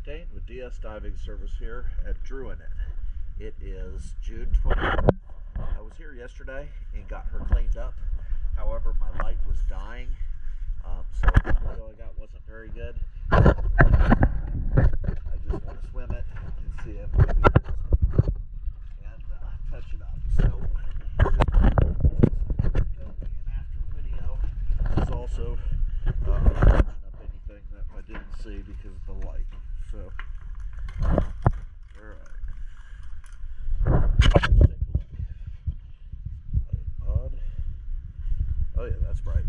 Dane with DS Diving Service here at Drewinit. It is June 20th. I was here yesterday and got her cleaned up. However, my light was dying, so the video I got wasn't very good. I just want to swim it and see if maybe and touch it up. So, an after video is also touching up anything that I didn't see because of the light. So, alright. Let's take a look. Odd. Oh yeah, that's bright.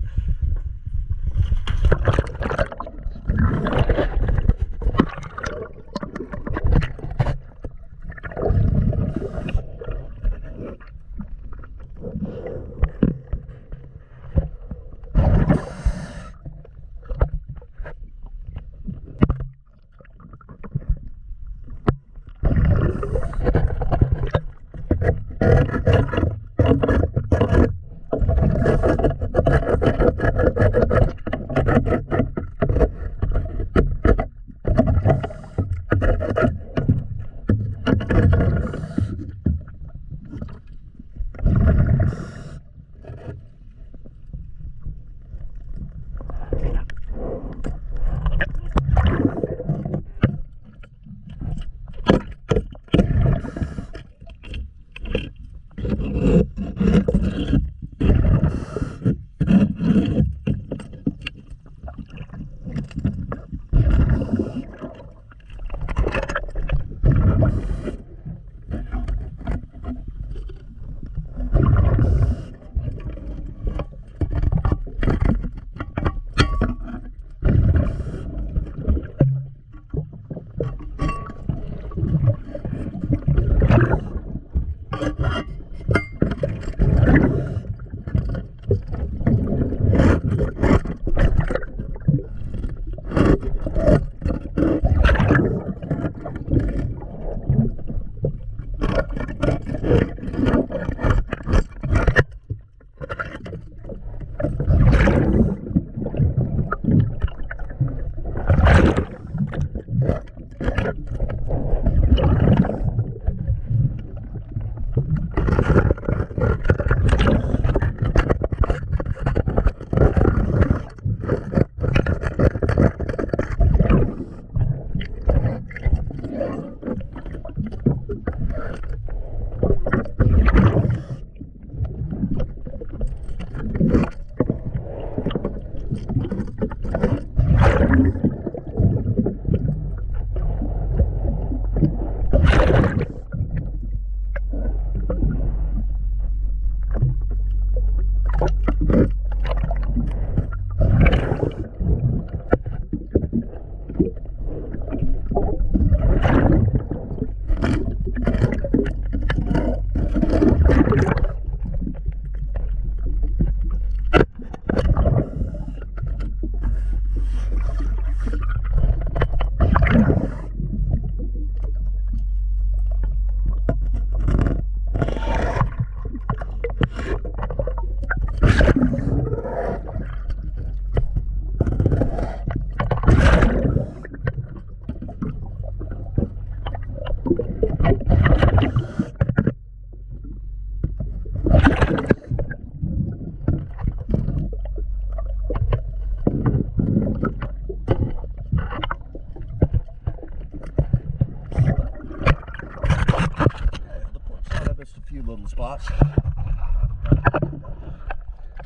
A few little spots.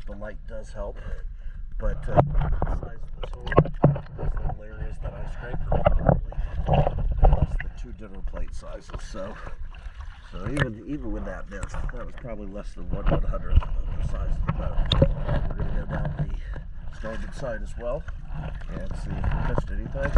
The light does help, but the size of this hole, those little areas that I scraped are probably less than 2 dinner plate sizes. So even with that miss, that was probably less than 1/100th of the size of the boat. We're going to go down the starboard side as well and see if we missed anything.